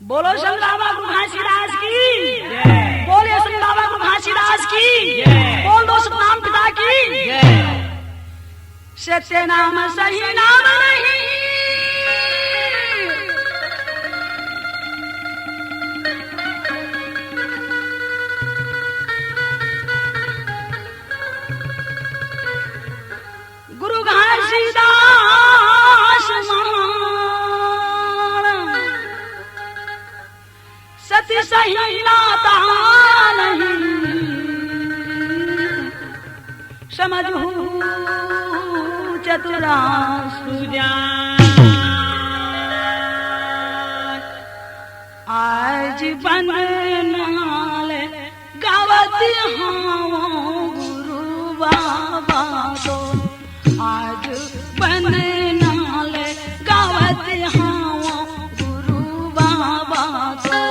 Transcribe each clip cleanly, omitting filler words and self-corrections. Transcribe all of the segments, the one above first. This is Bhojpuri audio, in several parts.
बोलो संत बाबा को घासीदास की बोले संत बाबा को घासीदास की बोल दो सतनाम पिता की सत्य नाम सही नाम नहीं गुरु घासीदास सत्य सही नाता नहीं समझू चतुरा सुजान आज बन नाल गावत हाँ गुरु बाबा तो आज बन नाल गावत हाँ गुरु बाबा तो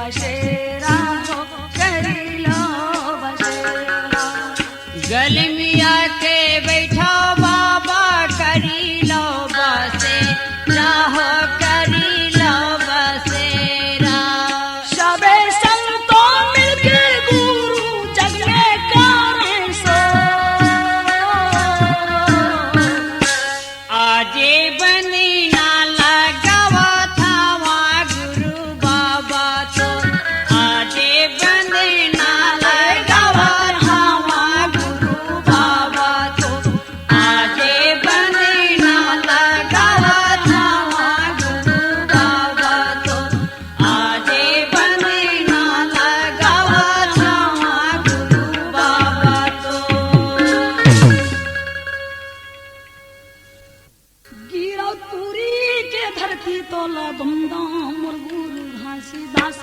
बसेरा हो करी लो बसेरा। गलमिया के बैठो बाबा करी लो बसेरा हो करी लो बसेरा। सबे संतों मिलके गुरु जग में करें सो। आजे बनी ना लगावा था वहाँ गुरु बाबा तो। आजे बनी ना लगावा था वहाँ गुरु बाबा तो। आजे बनी ना लगावा था वहाँ गुरु बाबा तो। आजे बनी ना लगावा था वहाँ गुरु बाबा तो। गिरो तुरी के धरती तो बंदा मोर गुरु घासीदास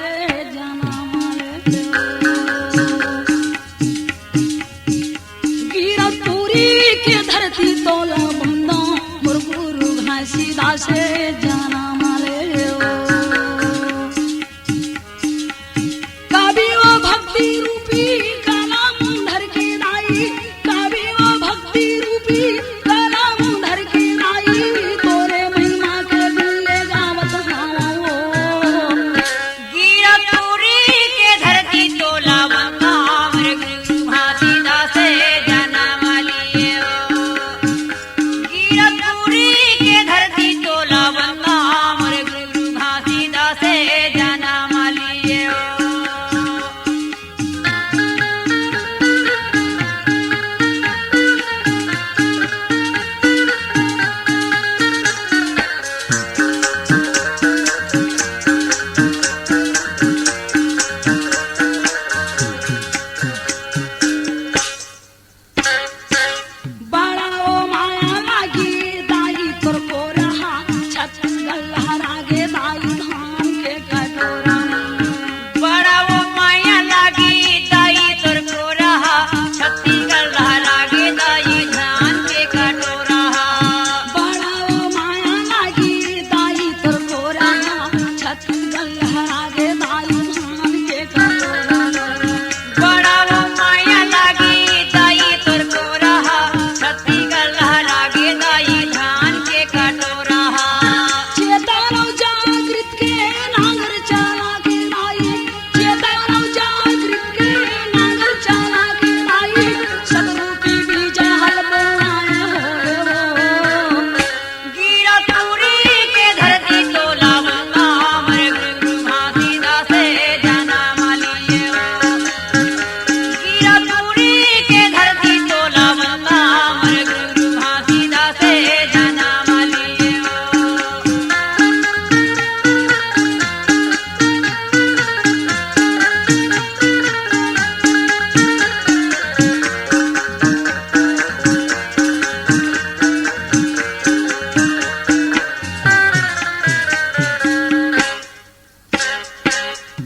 जाना माले। गिरो तुरी के धरती तो बंदा मोर गुरु घासीदास जाना माले। कभी वो भक्ति रूपी कलम धर के लाई, कभी वो भक्ति रूपी कलम धर के लाई, तोरे महिमा के गुल्ले गावत हाओ। गिरा तुरी के धरती तोला बंदा हमरे गुरु घासीदास जाना वाली हो। गिरा तुरी के धरती तोला बंदा हमरे गुरु घासीदास जाना वाली हो। बड़ा ओ माया लागी दाई तोर को रहा, छत्तीसगढ़ लहरागे दाई धान के कटोरा। बड़ा वो माया लागी दाई तोर को रहा, छत्तीसगढ़ लहरागे दाई धान के कटोरा। बड़ा ओ माया लागी दाई तोर को रहा, छत्तीसगढ़ लहरागे दाई धान के कटोरा। बड़ा वो माया लागी दाई तोर को रहा, छत्तीसगढ़ लहरागे दाई धान के कटोरा। चेतनो जागृत के नांगर चला के लाई, चेतनो जागृत के नांगर चला के लाई, सतरूपी बीज हल बोलाए हो। गिरा तुरी के धरती तोला बंदा हमरे गुरु घासीदास जाना वाली हो। गिरा तुरी के धरती तोला बंदा हमरे गुरु घासीदास जाना वाली हो।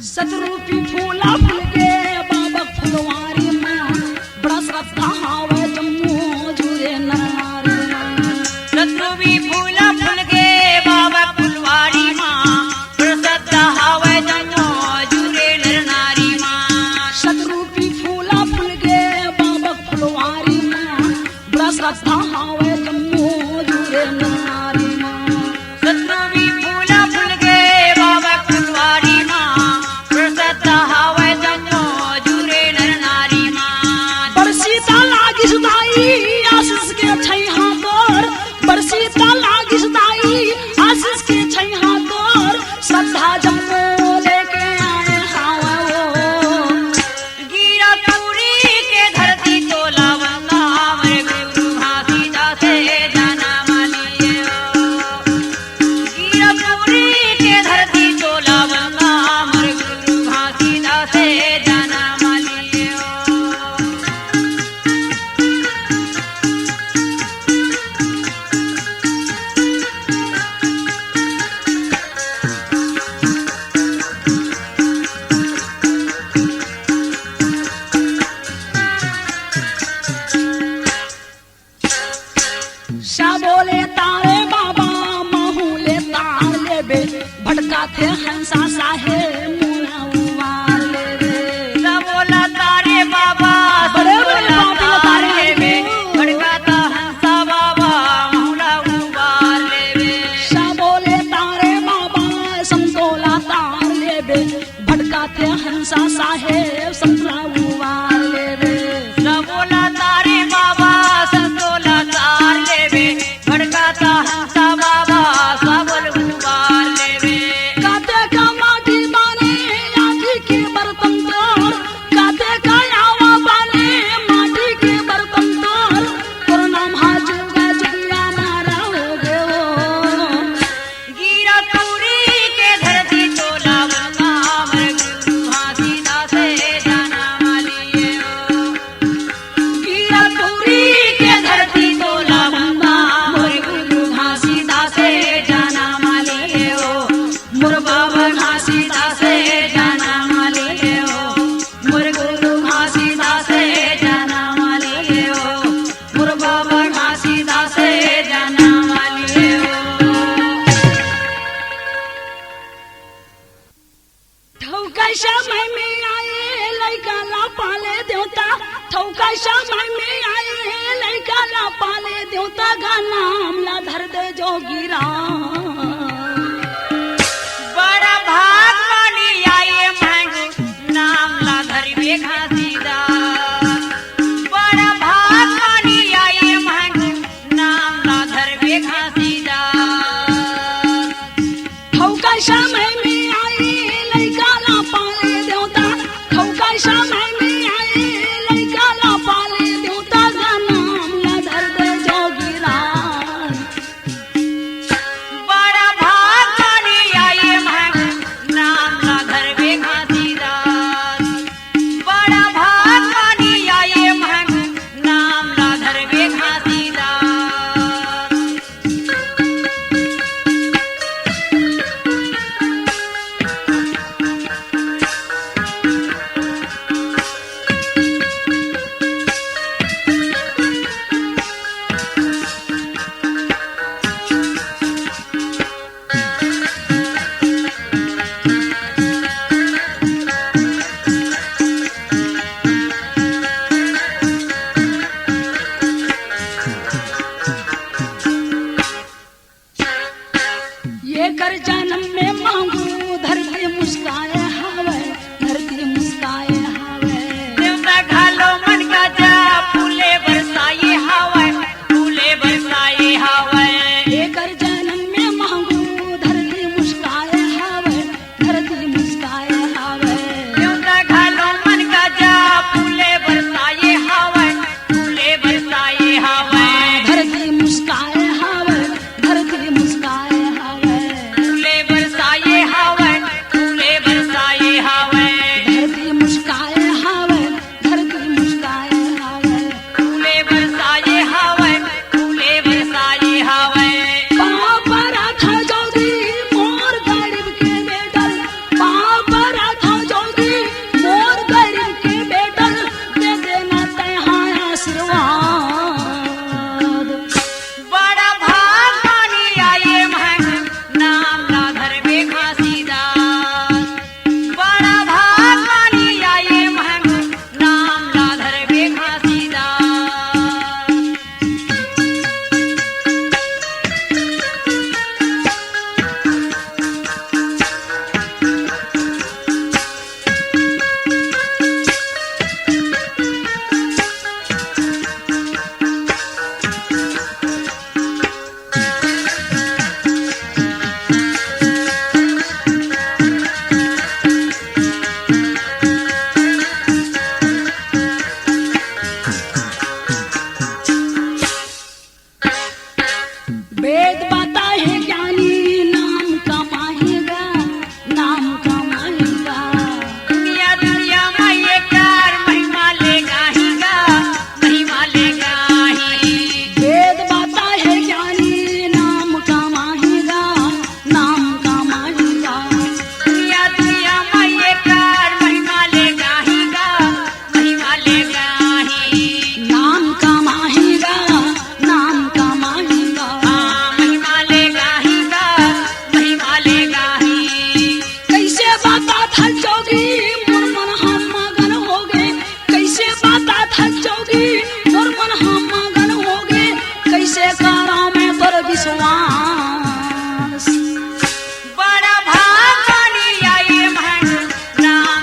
सतरूपी फूला फूल के बाबा फुलवारी में, बड़ा श्रद्धा हावे जम्मू जुरे नारी में। सतरूपी फूला फूल के बाबा फुलवारी माँ, प्रसद्ध हावे जन्मो जुरे नर नारी माँ। सतरूपी फूला फूल के बाबा फुलवारी में, बड़ा श्रद्धा हावे जम्मू जुरे नारी में। सतरूपी फूला फूल के बाबा फुलवारी माँ, प्रसद्ध हावे जन्मो गाते हंसा साहेब संतरा उवार लेवे सबोला तारे बाबा संतोला तार लेवे भड़काता हंसा बाबा सबल उबार लेवे गाते का माटी बाने आजी के बर्तन तोड़ गाते का आवा बाने माटी के बर्तन तोड़ तोर नाम हाजुगा जुगिया मारा हो गयो गिरा तुरी के धरती तोला बंगा मर गुरु हाथीदा से जाना वाली हो गिरा तोरी के धरती तोला बंगा मोर गुरु घासीदा से जाना माले हो मोर बाबा घासीदा से जाना माले हो मोर गुरु घासीदा से जाना माले हो मोर बाबा घासीदा से जाना माले हो ठौका समय में आए लइका ला पाले देवता ठौका समय में आए लइका ला पाले देवता का नाम ला धर दे जोगीरा बड़ा भाग मानी आए महंगू नाम ला धरवे घासीदा बड़ा भाग मानी आए महंगू नाम ला धरवे घासीदा ठौका समय में आए लइका ला पाले देवता ठौका समय में आए लइका ला पाले देवता का नाम ला धर दे जोगीरा बड़ा भाग मानी आए महंगू नाम ला धरवे घासीदा बड़ा भाग मानी आए महंगू नाम ला धरवे घासीदा ये कर जन्म में मांगू धरती मुस्काए हावे धरती मुस्काए हावे देवता घालो मन का जा फूले बरसाए हवा फूले बरसाए हवा ये कर जन्म में मांगू धरती मुस्काए हावे धरती मुस्काए हावे देवता घालो मन का जा फूले बरसाए हवा फूले बरसाए हवा धरती मुस्काए हावे धरती मुस्काए हावे फूले बरसाए हवा फूले बरसाए हवा धरती मुस्काए हावे धरती मुस्काए हावे फूले बरसाए हवा फूले बरसाए हवा पापरा था जोगी मोर गरीब के बेटल पापरा था जोगी मोर गरीब के बेटल दे देना तैहा आशीर्वाद बड़ा भाग मानी आए महंग नाम ला धरवे घासीदा बड़ा भाग मानी आए महंग नाम ला धरवे घासीदा वेद बाता है ज्ञानी नाम कमाएगा नाम कमाएगा दुनिया दुनिया में ये कार महिमा ले गाहीगा महिमा ले गाही वेद बाता है ज्ञानी नाम कमाएगा नाम कमाएगा दुनिया दुनिया में ये कार महिमा ले गाहीगा महिमा ले गाही नाम कमाएगा नाम कमाएगा महिमा ले गाहीगा महिमा ले गाही कैसे बाता था जोगी मोर मन हम मगन हो गए कैसे बाता था जोगी मोर मन हम मगन हो गए कैसे करा मैं तोर विश्वास बड़ा भाग मानी आए महंग नाम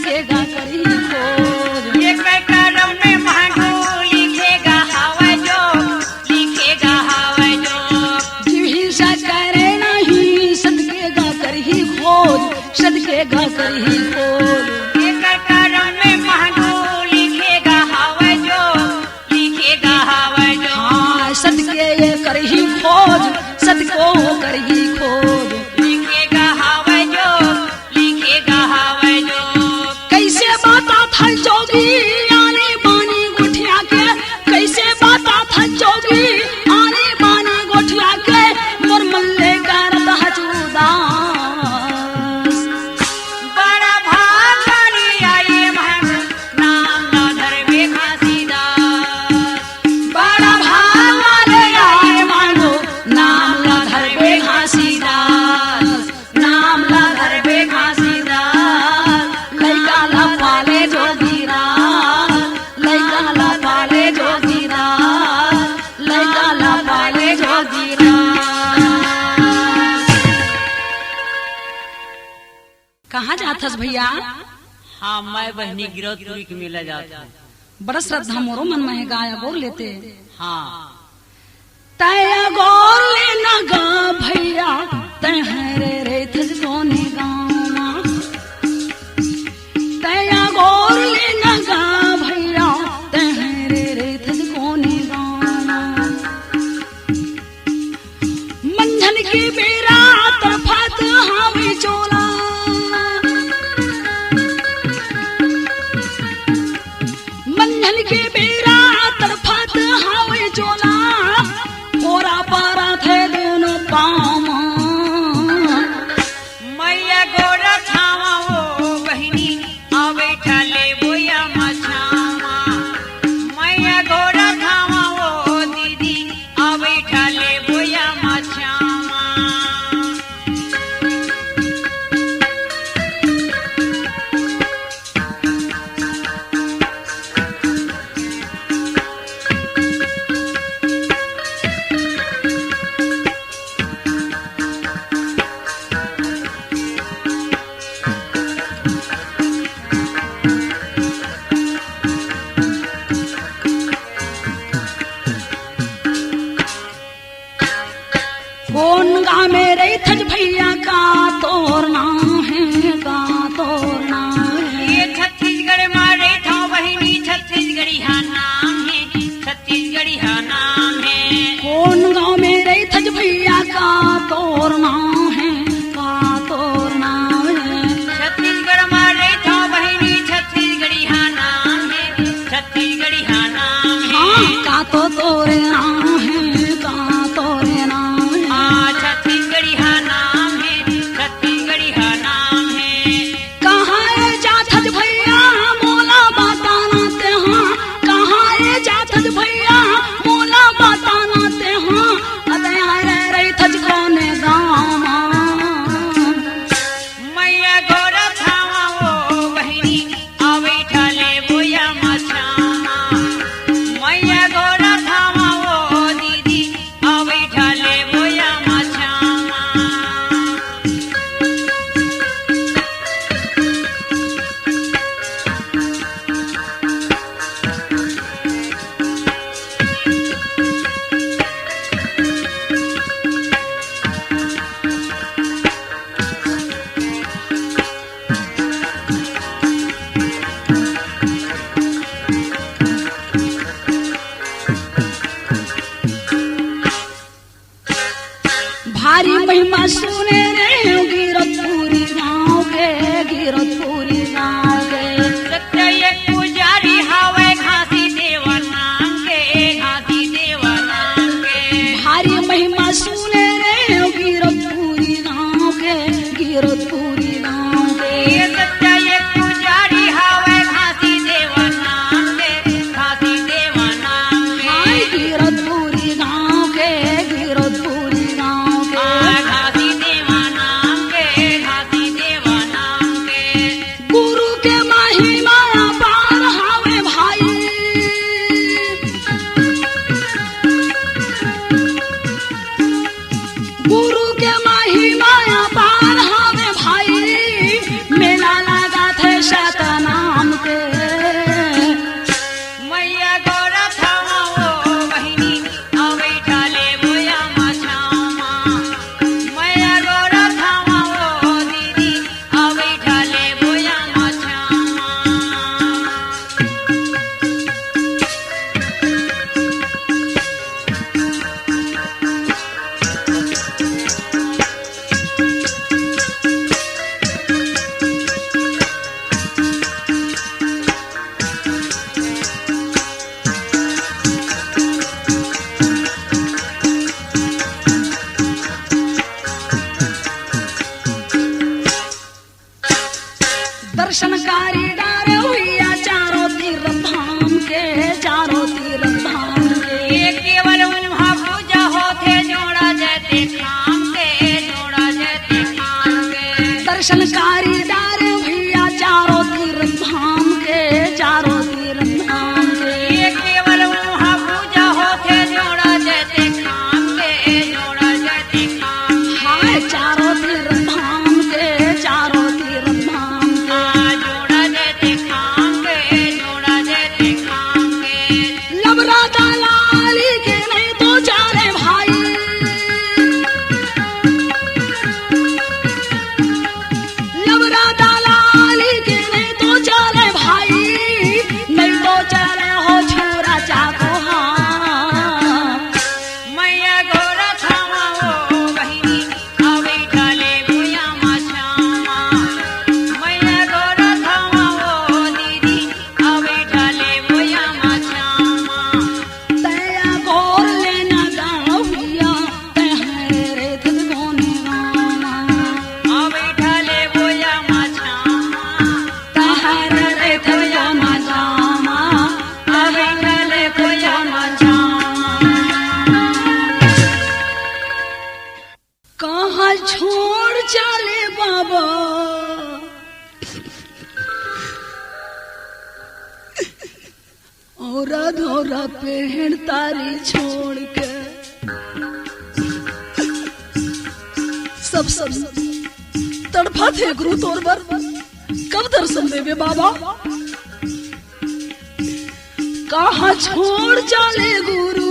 सदकेगा करी खोज। एक करम में महंगो लिखेगा हवा जो, लिखेगा हवा जो। जिभी सा करे नहीं सदकेगा करी खोज, सदकेगा करी खोज। एक करम में महंगो लिखेगा हवा जो, लिखेगा हवा जो। हाँ सदके ये करी खोज, सदको करी खोज। लिखेगा हवा जो, लिखेगा हवा जो। कैसे बाता था जोगी आने बानी गोठिया के, कैसे बाता था जोगी आने बानी गोठिया के, मोर मल्ले करत हजूदास। बड़ा भागानी आए महंग नाम ना धरबे घासीदास। बड़ा भावाले आए मानो नाम ला धरबे घासीदास, नाम ला धरबे घासीदास। लइका ला पाले जोगीदास, लइका ला पाले जोगीदास, लइका ला पाले जोगीदास। कहाँ जाथस भैया? हाँ मैं बहनी गिरौदपुरी के मेला जाता हूँ। बड़ा श्रद्धा मोरो मन में है, गाया गोर लेते। हाँ तया गोर लेना गा भैया, तहरे रे थज कोने गावा। तया गोर लेना गा भैया, तहरे रे थज कोने गावा। मंझन की बेरा तरफत हावी चोला, मंझन के बेरा तरफत हावे चोला। पोरा पारा थे दोनों पामा, मैया गोरा छावा वो बहनी आवे ठाले बोया मछावा। मैया गोरा छावा वो दीदी आवे ठाले बोया मछावा। कौन गा मेरे थज भैया का तोरना है, का तोरना है। ये छत्तीसगढ़ मारे था बहनी, छत्तीसगढ़ी हा नाम है, छत्तीसगढ़ी हा नाम है। कौन गाँव मेरे थज भैया का तोरना है, का तोरना है। छत्तीसगढ़ मारे था बहनी, छत्तीसगढ़ी हा नाम है, छत्तीसगढ़ी हा नाम है। हाँ का तो तोरे नाम है, का तोरे नाम है। हाँ छत्तीसगढ़ी हा नाम है, छत्तीसगढ़ी हा नाम है। कहाँ ए जाथज भैया मोला बताना ते हाँ, कहाँ ए जाथज भैया मोला बताना ते हाँ। अदया रे रे थज कोने गामा, मैया गोरा छावा वो बहनी आवे ठाले बोया मछावा। मैया गोरा छावा वो दीदी आवे ठाले बोया मछावा। दर्शनकारी डारे हुआ चारों तीर्थ धाम के, चारों तीर्थ धाम के। ये केवल वहाँ पूजा होते जोड़ा जैते खाम के, जोड़ा जैते खाम के। दर्शनकारी डारे हुआ चारों तीर्थ धाम के, चारों तीर्थ धाम के। ये केवल वहाँ पूजा होते जोड़ा जैते खाम के, जोड़ा जैते खाम के। हाय चारों तीर्थ धाम के, चारों तीर्थ धाम के। जोड़ा जैते खाम के, जोड़ा जैते खाम के। लबरा दलाली के नहीं तो चारे भाई, लबरा दलाली के नहीं तो चारे भाई, नहीं तो चारे हो छोरा चाको हाँ। मैया गोरा थामा वो बहिनी अभी डाले भूया माछामा। मैया गोरा थामा वो दीदी अभी डाले भूया माछामा। तया गोर लेना गाँव हुआ तहरे दिल गोने गाना, अभी डाले भूया माछामा। तहरे दिल गोना गाना, अभी डाले भूया माछामा। कहाँ छोड़ चले बाबा औरा धोरा पहन तारी छोड़ के, सब तड़फा थे गुरु तोर पर कब दर्शन देवे बाबा। कहाँ छोड़ चले गुरु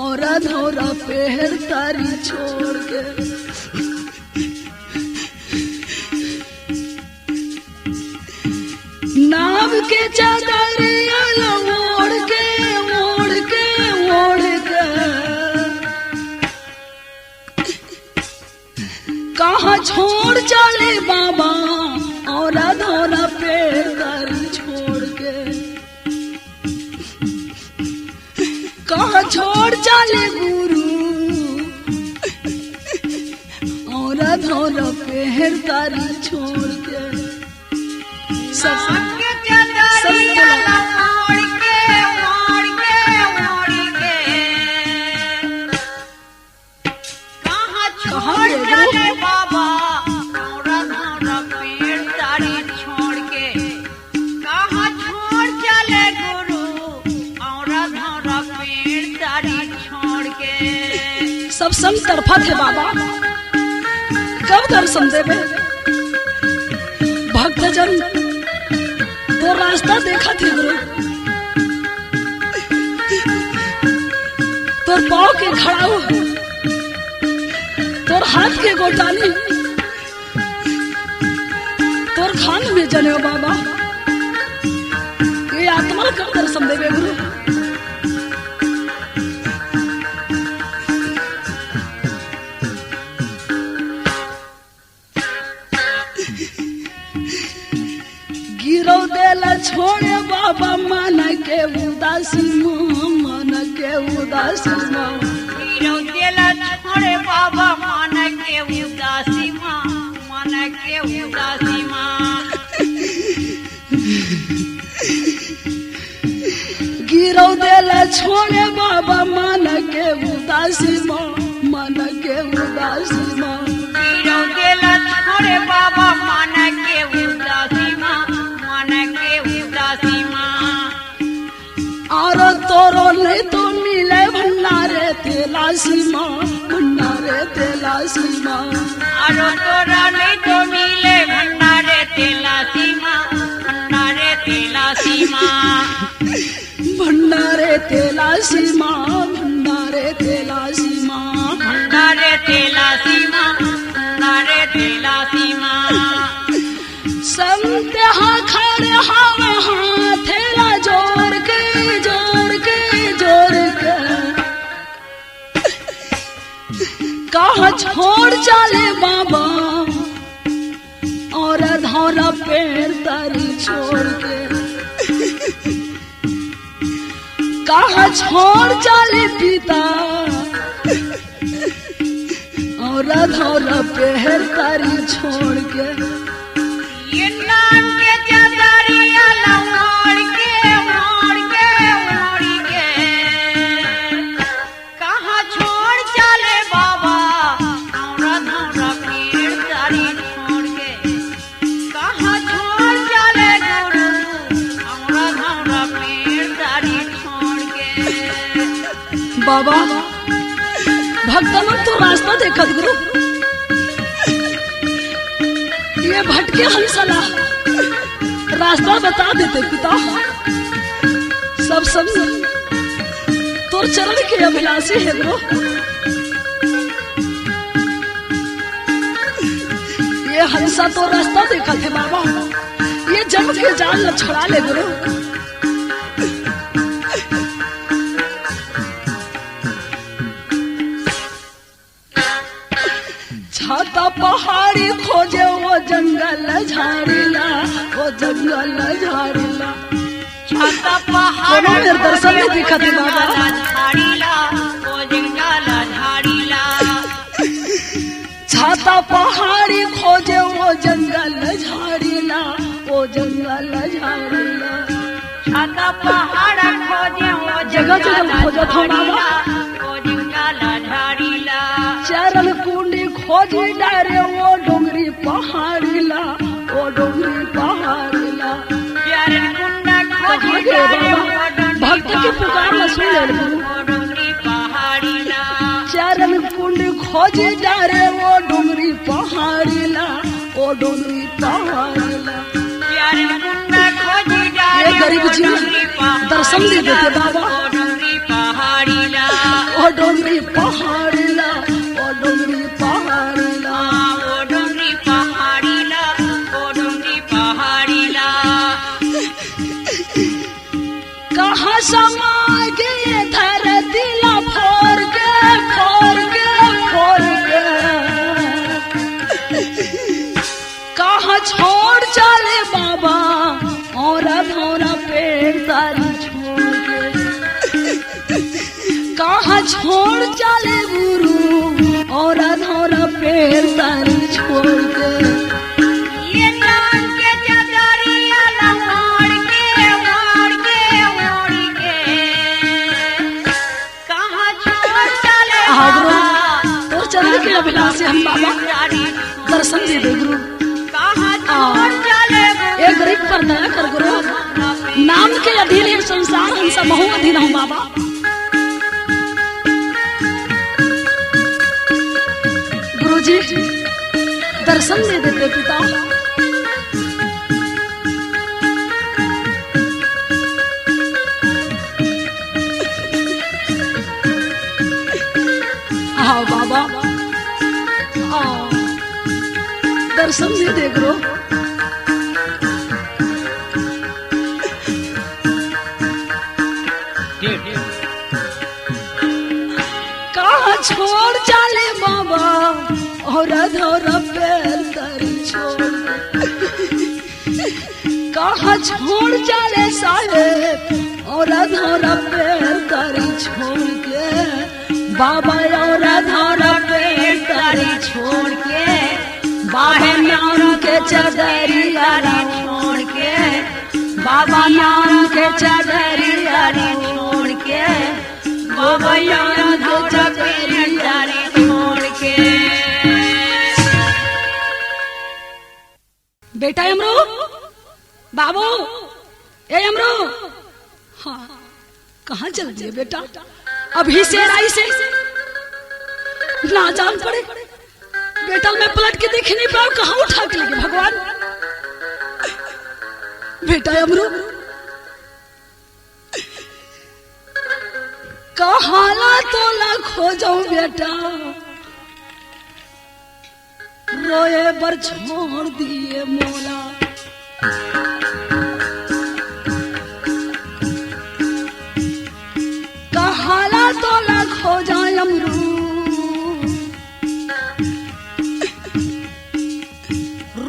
औरा धोरा पहर तारी छोड़ के। नाव के चादर ओढ़ के, ओढ़ के, ओढ़ के। कहाँ छोड़ चले बाबा औरा धोरा पेड़ तारी छोड़ के। कहाँ छोड़ चले गुरु औरा धोरा पेड़ तारी छोड़ के। सब के चदरिया मोड़ के, मोड़ के, मोड़ के। कहाँ छोड़ चले बाबा औरा धोरा पेड़ तारी छोड़ के। कहाँ छोड़ चले गुरु औरा धोरा पेड़ तारी छोड़ के। सब संग तरफा थे बाबा कब दर्शन देवे। भक्तजन तो रास्ता देखा थे गुरु, तोर पाँव के खड़ाऊ, तोर हाथ के गोटानी, तोर खान में जने बाबा। ये आत्मा कब दर्शन देवे गुरु। गिरो देला छोड़े बाबा मन के उदासी माँ, मन के उदासी माँ। हीरो देला छोड़े बाबा मन के उदासी माँ, मन के उदासी माँ। गिरो देला छोड़े बाबा मन के उदासी माँ, मन के उदासी माँ। हीरो देला छोड़े बाबा मन के उदासी माँ, मन के उदासी माँ। और तोरो नहीं तो मिले भंडारे तेलासी माँ, भंडारे तेलासी माँ। आरो तोरा नहीं तो मिले भंडारे तेलासी माँ, भंडारे तेलासी माँ। भंडारे तेलासी माँ, भंडारे तेलासी माँ। भंडारे तेलासी माँ, भंडारे तेलासी माँ। संत खड़े हवा हाथेला जोर के, जोर के, जोर के। कहाँ छोड़ चले बाबा और धौरा पेड़ तारी छोड़ के। कहाँ छोड़ चले पिता धौरा धौरा पहर तारी छोड़ के ये नाम के चदरिया मोड़ के कहाँ छोड़ चले बाबा धौरा धौरा पेड़ तारी छोड़ के कहाँ छोड़ चले गुरु धौरा धौरा पेड़ तारी छोड़ के बाबा भक्तन तो रास्ता देखत गुरु ये भटके हंसला रास्ता बता देते पिता सब तोर चरण के अभिलाषी है गुरु ये हंसा तो रास्ता देखा थे बाबा ये जन्म के जाल न छुड़ा ले गुरु छाता पहाड़ी खोजे वो जंगल झाड़ीला छाता पहाड़ मेरे दर्शन में दिखा दे बाबा झाड़ीला वो जंगल झाड़ीला छाता पहाड़ी खोजे वो जंगल झाड़ीला छाता पहाड़ खोजे वो जगह खोजा था बाबा वो जंगल झाड़ीला चरण कुंडी खोजी डारे वो डोंगरी पहाड़ीला चरण कुंडा खोजी डारे भक्त के पुकार न सुन ले वो डोंगरी पहाड़ीला चरण कुंडी खोजी डारे वो डोंगरी पहाड़ीला चरण कुंडा खोजी डारे ये गरीब जी दर्शन दे देते बाबा वो डोंगरी पहाड़ीला वो डोंगरी पहाड़ीला वो डोंगरी पहाड़ीला कहाँ समा गए धरती ला फोड़ के कहाँ छोड़ चले बाबा और धौरा पेड़ तारी छोड़ के कहाँ छोड़ चले गुरु और धौरा पेड़ तारी छोड़ के ये नाम के चदरिया मोड़ के कहाँ छोड़ चले गुरु तोर चरण के अभिलाषी हम बाबा दर्शन दे दे गुरु कहाँ छोड़ चले एक गरीब पर दया कर गुरु नाम के अधीन है संसार हम सब बहु अधीन हूँ बाबा गुरुजी दर्शन दे देते पिता आओ बाबा आओ दर्शन दे दे गुरु कहाँ छोड़ चले बाबा और धौरा पेड़ तारी छोड़ कहाँ छोड़ चले साहेब और धौरा पेड़ तारी छोड़ के बाबा और धौरा पेड़ तारी छोड़ के बाबा नाम के चदरिया छोड़ के बाबा नाम के चदरिया छोड़ के बाबा नाम के चदरिया छोड़ के बेटा अमरू बाबू ए अमरू हाँ कहाँ चल दिए बेटा अभी से राई से ना जान पड़े बेटा मैं पलट के देख नहीं पाऊँ कहाँ उठा के लेके भगवान बेटा अमरू कहाला तोला खो जाऊं बेटा रोए बर छोड़ दिए मोला कहाला तोला खो जाए अमरू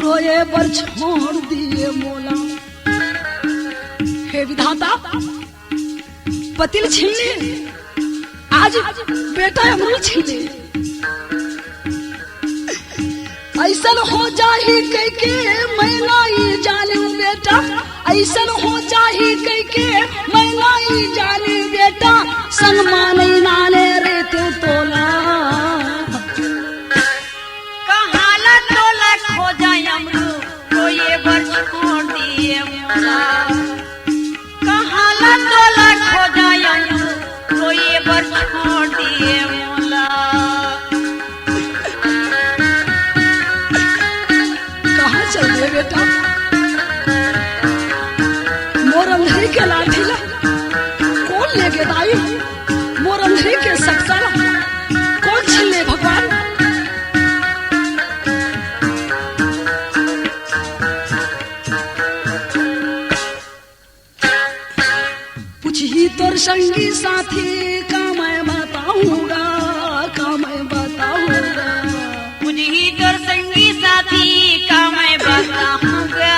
रोए बर छोड़ दिए मोला हे विधाता पतिल छीन ले आज बेटा अमरू छीन ले ऐसन हो जाही कह के मैं नहीं जानू बेटा, ऐसन हो जाही कह के मैं नहीं जानू बेटा, संग माने नाने रे ते तोला। कहाला तोला खो जाए अमरू तो ये बर छोड़ दिए मोला। कहाला तोला खो जाए अमरू तो ये बर छोड़ दिए मोला। कहाँ चल रहे बेटा? मोर अंधेरी के लाठी ला कौन लेके दाई? मोर अंधेरी के सक्सा ला कौन छिले भगवान? पूछी तोर संगी साथी का मैं बताऊंगा, का मैं बताऊंगा। मुझे तोर संगी साथी का मैं बताऊंगा,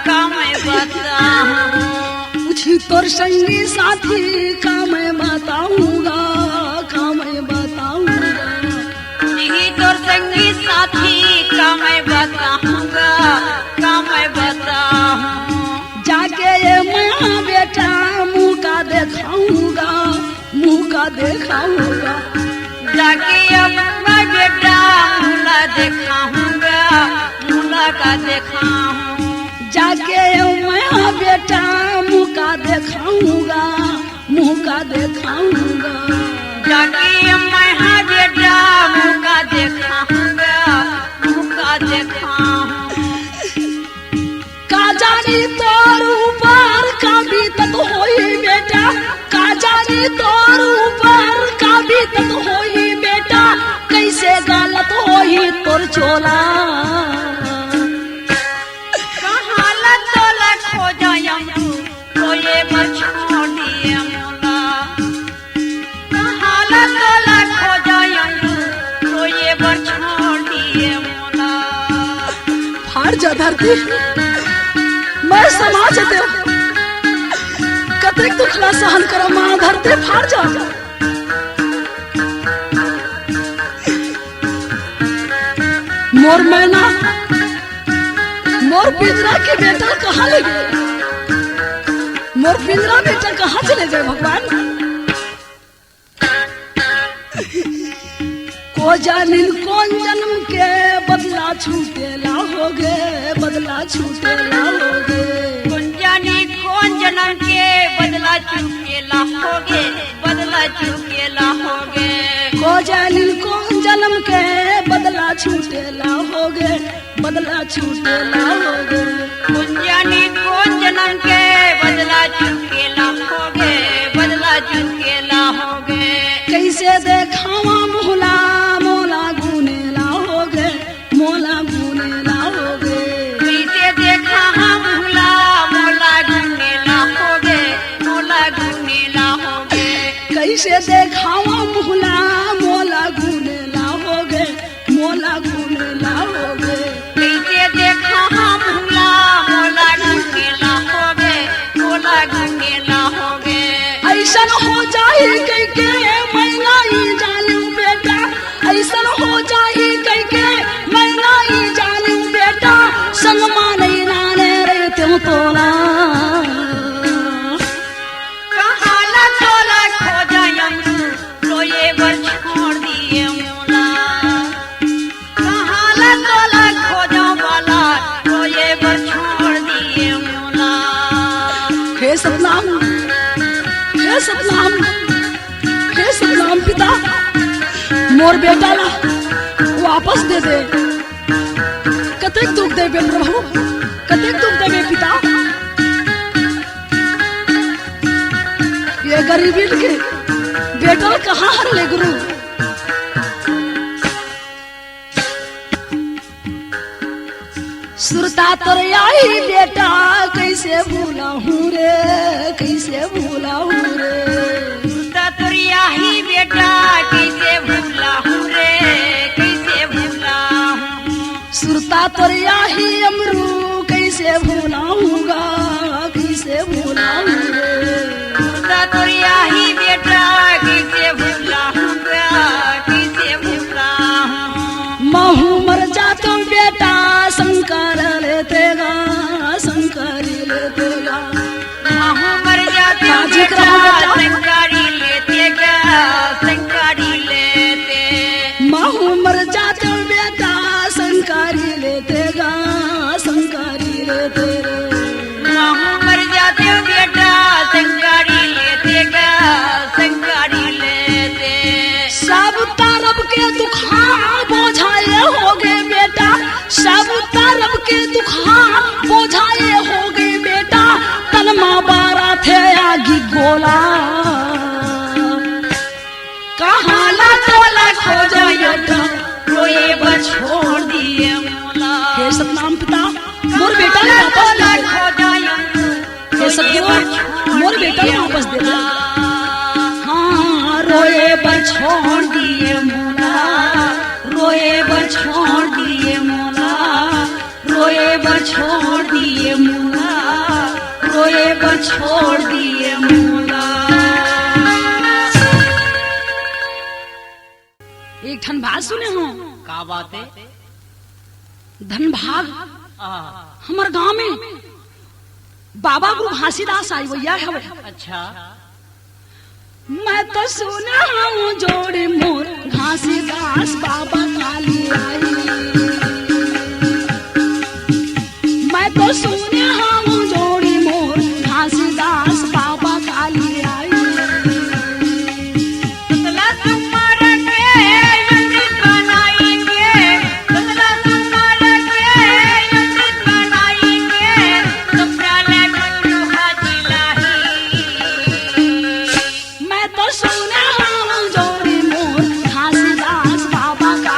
का मैं बताऊंगा। पूछी तोर संगी साथी का मैं बताऊंगा, का मैं बताऊंगा। मुझे तोर संगी साथी का मैं बताऊंगा, का मैं बताऊंगा। जाके ये मैं बेटा मुँह का दिखाऊंगा, मुँह का दिखाऊंगा। जाके अब मैं बेटा मुला दिखाऊंगा, मुला का दिखाऊं। जाके मैं बेटा मुँह का दिखाऊंगा, मुँह का दिखाऊंगा। जाके मैं बेटा मुँह का दिखाऊंगा, मुँह का दिखाऊं। का जानी तोर ऊपर का बीतत होई बेटा, का जानी तोर ऊपर का बीतत होई बेटा, कैसे गलत होई तोर चोला। कहाला तोला खो जाए अमरू तो ये बर छोड़ दिए मोला। कहाला तोला खो जाए अमरू तो ये बर छोड़ दिए मोला। फाड़ जा धरती मैं समाज दे कतक दुखला सहन कर मां धरती फाड़ जा। मोर मैना मोर पिंजरा के बेटा कहाँ ले गए? मोर पिंजरा बेटा कहाँ चले जाए भगवान? को जानिन कौन जन्म के बदला छूटेला होगे, बदला छूटेला होगे। कौन जाने कौन जन्म के बदला चुकेला होगे, बदला चुकेला होगे। को जानिन कौन जन्म के बदला छूटेला होगे, बदला छूटेला होगे। कौन जाने कौन जन्म के बदला चुकेला होगे, बदला चुकेला होगे। कैसे देखावा मोहला मोला गुनेला होगे, मोला गुनेला होगे। कैसे देखा हम भूला मोला गुनेला होगे, मोला गुनेला होगे। कैसे देखावा मोहला मोला गुनेला होगे, मोला गुनेला होगे। कैसे देखा हम भूला मोला गुनेला होगे, मोला गुनेला होगे। ऐसन हो जाए कह के मैं नहीं जानू बेटा, ऐसन हो जाए कह के मैं नहीं जानू बेटा, संग माने नाने रे त्यों तोला। कहाला तोला खो जाए अमरू तो ये बर छोड़ दिए मोला। कहाला तोला खो जाओ वाला तो ये बर छोड़ दिए मोला। हे सतनाम, हे सतनाम, हे सतनाम पिता मोर बेटा ला वापस दे दे। कतेक दुख देबे प्रभु, कतेक दुख देबे पिता। ये गरीबी के बेटा कहाँ हर ले गुरु। सुरता तोर आई बेटा कैसे भूला हूँ रे, कैसे भूला हूँ रे। तोरिया ही बेटा कैसे भूला हूँ रे, कैसे भूला हूँ। सुरता तोरिया ही अमरू कैसे भूलाऊंगा, कैसे भूलाऊंगा। तोरिया ही बेटा कैसे भूला हूँ, कैसे भूला हूँ। महू मर जा तो के दुखा बोझाए होगे बेटा, सब तरफ के दुखा बोझाए होगे बेटा, तन माँ बारा थे आगी गोला, कहाँ ला तोला खोजा बेटा, रोए बछोड़ दिए मोला। हे सतनाम पिता मोर बेटा ने वापस दे दे, हे सतगुरु मोर बेटा ने वापस दे दे। हाँ रोए बछोड़ दिए मोला, रोए बछोड़ दिए मोला, रोए बछोड़ दिए मोला, रोए बछोड़ दिए मोला। एक ठन बात सुने हो, का बात है? धन भाग हमार गांव में बाबा गुरु घासीदास आई भैया है। अच्छा, मैं तो सुना हूँ जोड़े मोर घासीदास बाबा काली आई, मैं तो सुना हूँ जोड़े मोर घासीदास बाबा काली आई। मैं तो सुना हूँ जोड़े मोर घासीदास बाबा का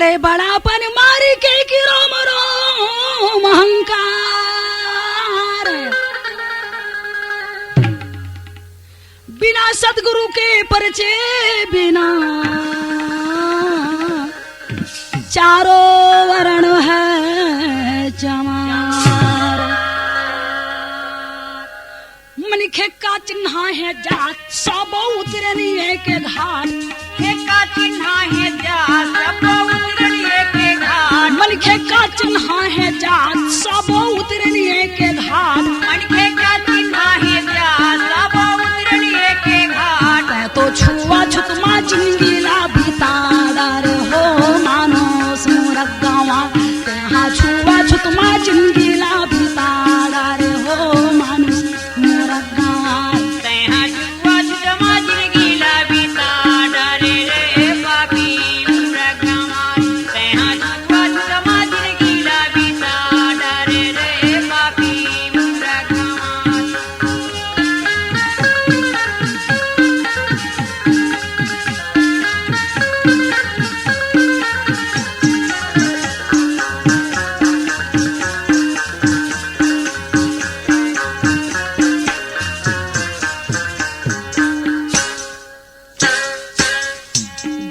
करे बड़ापन मार के कि रोम रोम अहंकार। बिना सदगुरु के परिचय बिना चारों वर्ण है चमार। मनखे का चिन्ह है जात सब उतरनिए के घाट। का चिन्ह है जात सब उतरनिए के घाट। मनखे का चिन्ह है जात सब उतरनिए के घाट। मनखे का चिन्ह है जात सब उतरनिए के घाट। तो छुआ छुतमा जिंदगीला बितादार हो मानस मूरख गावा। तेहा छुआ छुतमा जिंदगीला बितादार हो मानस मूरख गावा। तेहा छुआ छुतमा जिंदगीला बितादार रे पापी मूरख गावा। तेहा छुआ छुतमा जिंदगीला बितादार रे पापी मूरख गावा।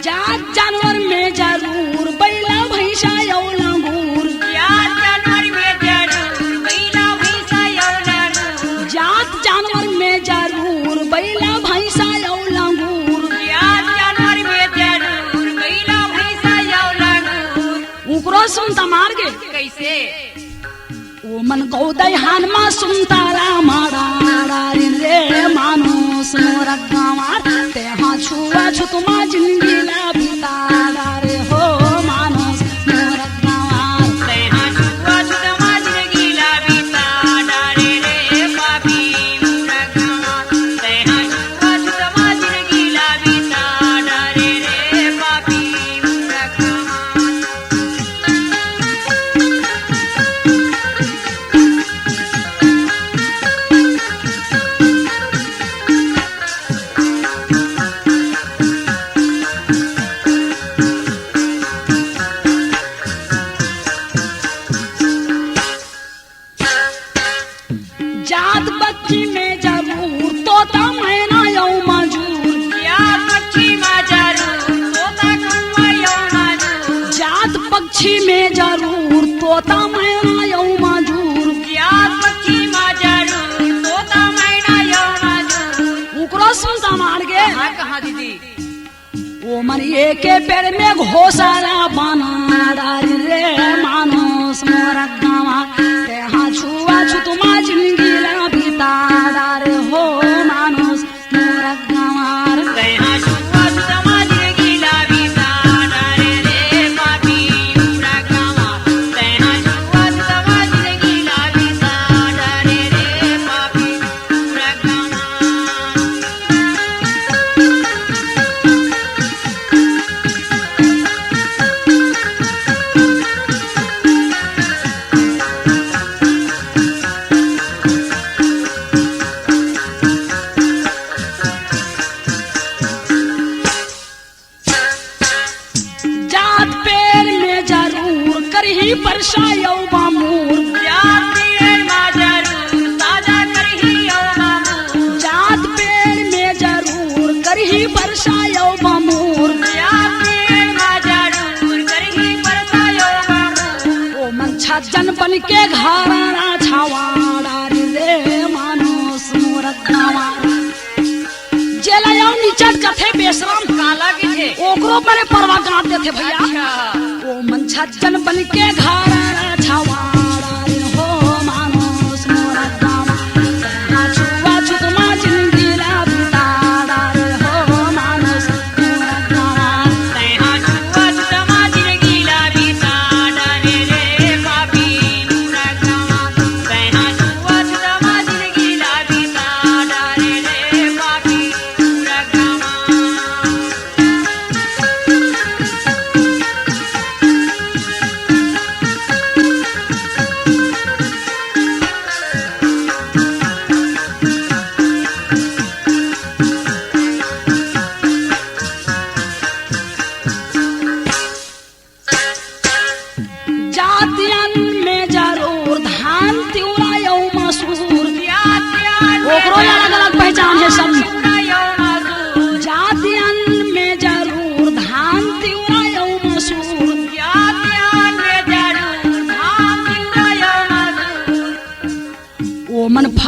जात जानवर में जरूर बैला भैंसा यौ लंगूर। जात जानवर में जरूर बैला भैंसा यौ लंगूर। जात जानवर में जरूर बैला भैंसा यौ लंगूर। जात जानवर में जरूर बैला भैंसा यौ लंगूर। उकरो सुनता मार गे कैसे ओ मन गौदय हानमा सुनताला मारा रे मानुस मोरख गावार। तेहा छुआ छुतमा जिंदगीला बितादा रे हो मानुस मोरख गावार। तेहा छुआ छुतमा जिंदगीला बितादा रे पापी मूरख गावा। तेहा छुआ छुतमा जिंदगीला बितादा रे पापी मूरख गावा। जात बच्ची में जरूर तोता मैना यौ मजूर। जात पक्षी में जरूर तोता कौवा यौ मजूर। जात पक्षी में जरूर तोता मैना यौ मजूर। जात पक्षी में जरूर तोता मैना यौ मजूर। उकरो सुनता मार गे कहाँ दीदी ओ मन के पेड़ में घोसाला बना डारी रे मानुस मोरख गावा। तेहा छुआ छुतमा जिंदगीला बितादा रे हो मानुस मोरख गावार। तेहा छुआ छुतमा जिंदगीला बितादा रे पापी मूरख गावा। तेहा छुआ छुतमा जिंदगीला बितादा रे पापी मूरख गावा। जात पेड़ में जरूर करही परसा यौ बामूर। जात पेड़ में जरूर ताजा करही यौ बामूर। जात पेड़ में जरूर करही परसा यौ बामूर। जात पेड़ में जरूर करही परसा यौ बामूर। ओ मन छज्जन बन के घराना छावाड़ा रे मानुस मोरख गावार। जेला यौ निचट कथे बेशरम काला के थे ओकरो मरे परवा गाँव देते भैया। अच्छा ओ मन छज्जन बन के घराना छावाड़ा रे हो मानुस मोरख गावार। तेहा छुआ छुतमा जिंदगीला बितादा रे हो मानुस मोरख गावार। तेहा छुआ छुतमा जिंदगीला बितादा रे पापी मूरख गावा। तेहा छुआ छुतमा जिंदगीला बितादा रे पापी मूरख गावा।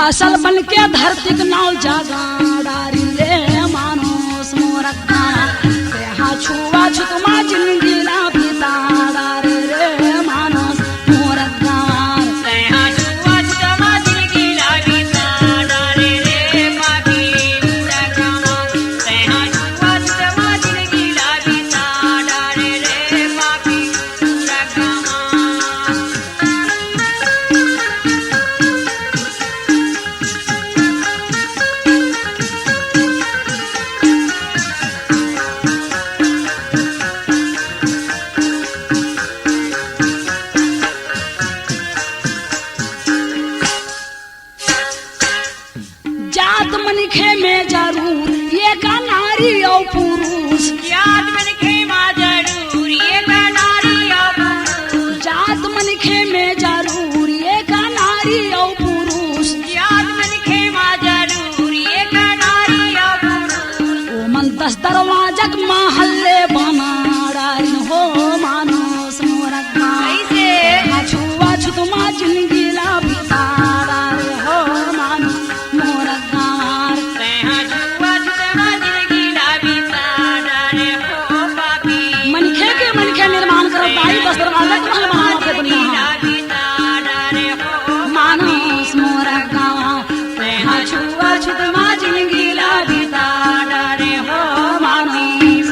फसल बन के धरती के नाव जागा डारी रे मानुस मोरक्का तेहा छुआ छुतमा जिंदगी ना बीता डारी रे मानुस मोरक्का तेहा छुआ छुतमा जिंदगी ना बीता डारी रे पापी मोरक्का तेहा छुआ छुतमा जिंदगी ना बीता डारी रे पापी मोरक्का जात मनखे में जरूर ये का नारी और पुरुष याद मन खेमा जरूर ये का नारी और पुरुष जात मनखे में जरूर ये का नारी और पुरुष याद मन खेमा जरूर ये का नारी और पुरुष ओ मन 10 दरवाजक महल्ले बना डारी हो मानुस मोरक्का कैसे छुआ छुतमा जिंदगी ला बिता डारी हो मानुस मोरक्का तेहा छुआ छुतमा जिंदगी ना बीता डारे हो पापी मनखे निर्माण करत आई 10 दरवाजक महल बना के दुनिया ना बीता डारे हो मानुस मोरक्का तेहा छुआ छुतमा जिंदगी ला बिता डारी हो मानुस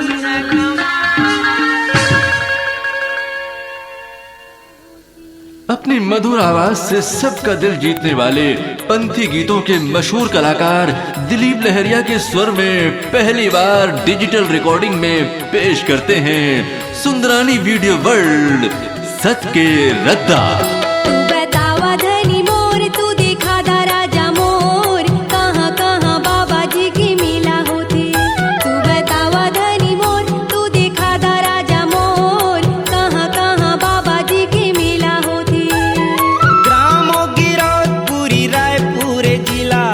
अपनी मधुर आवाज से सबका दिल जीतने वाले पंथी गीतों के मशहूर कलाकार दिलीप लहरिया के स्वर में पहली बार डिजिटल रिकॉर्डिंग में पेश करते हैं सुंदरानी वीडियो वर्ल्ड सत के रद्दा। तू बतावा धनी मोर तू देखा दा राजा मोर कहाँ कहाँ बाबा जी की मिला होती तू बतावा धनी मोर तू देखा दा राजा मोर कहाँ कहाँ बाबा जी की मिला होती ग्रामो गिरौदपुरी रायपुर जिला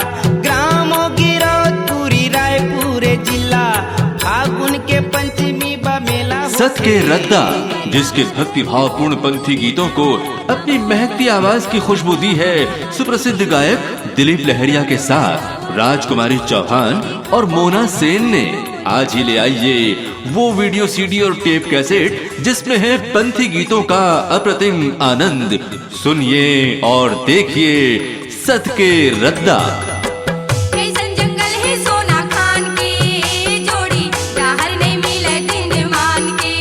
ग्रामो गिरौदपुरी रायपुर जिला फागुन के पंचमी बा मेला सत के रद्दा जिसके भक्ति भावपूर्ण पंथी गीतों को अपनी महकती आवाज की खुशबू दी है सुप्रसिद्ध गायक दिलीप लहरिया के साथ राजकुमारी चौहान और मोना सेन ने। आज ही ले आइए वो वीडियो सीडी और टेप कैसेट जिसमें है पंथी गीतों का अप्रतिम आनंद। सुनिए और देखिए सत के रद्दा। कैसन जंगल है सोना खान के जोड़ी जहर नहीं मिले दिन मान के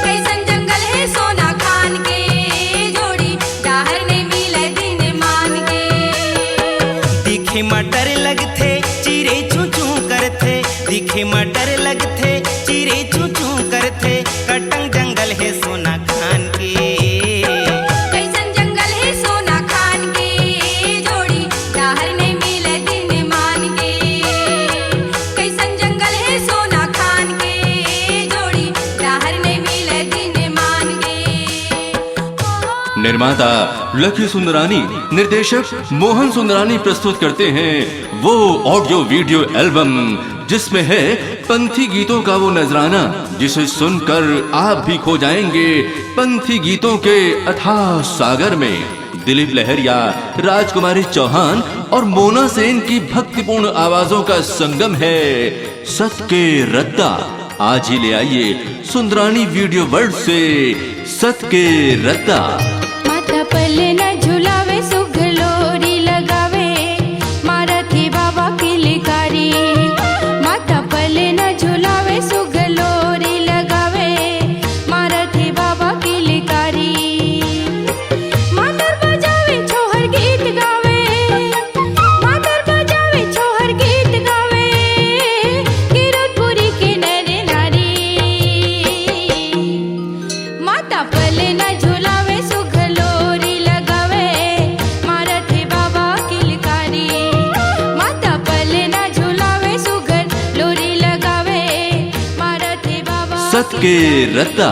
कैसन जंगल है सोना खान के जोड़ी जहर नहीं मिले दिन मान के दिखे मटर लगथे चिरे चू चू करथे दिखे मटर लगथे चिरे चू चू करथे कटंग जंगल है सोना खान के कैसन जंगल है सोना खान के जोड़ी जहर नहीं मिले दिन मान के कैसन जंगल है सोना खान के जोड़ी जहर नहीं मिले दिन मान के निर्माता लकी सुंदरानी, निर्देशक मोहन सुंदरानी प्रस्तुत करते हैं वो ऑडियो वीडियो एल्बम जिसमें है पंथी गीतों का वो नजराना जिसे सुनकर आप भी खो जाएंगे पंथी गीतों के अथाह सागर में। दिलीप लहरिया, राजकुमारी चौहान और मोना सेन की भक्तिपूर्ण आवाजों का संगम है सत के रद्दा। आज ही ले आइए सुंदरानी वीडियो वर्ल्ड से सत के रद्दा। माथा पल्ले न झुलावे सुगलोरी लगावे मारथी बाबा की लिकारी माथा पल्ले न झुलावे सुगलोरी लगावे मारथी बाबा की लिकारी मातर बजावे छोहर गीत गावे मातर बजावे छोहर गीत गावे गिरधपुरी के नरे नारी माता पल्ले न झुलावे सुगलोरी लगावे मारथी बाबा की लिकारी माता पल्ले न झुलावे सुगलोरी लगावे मारथी बाबा सत के रद्दा।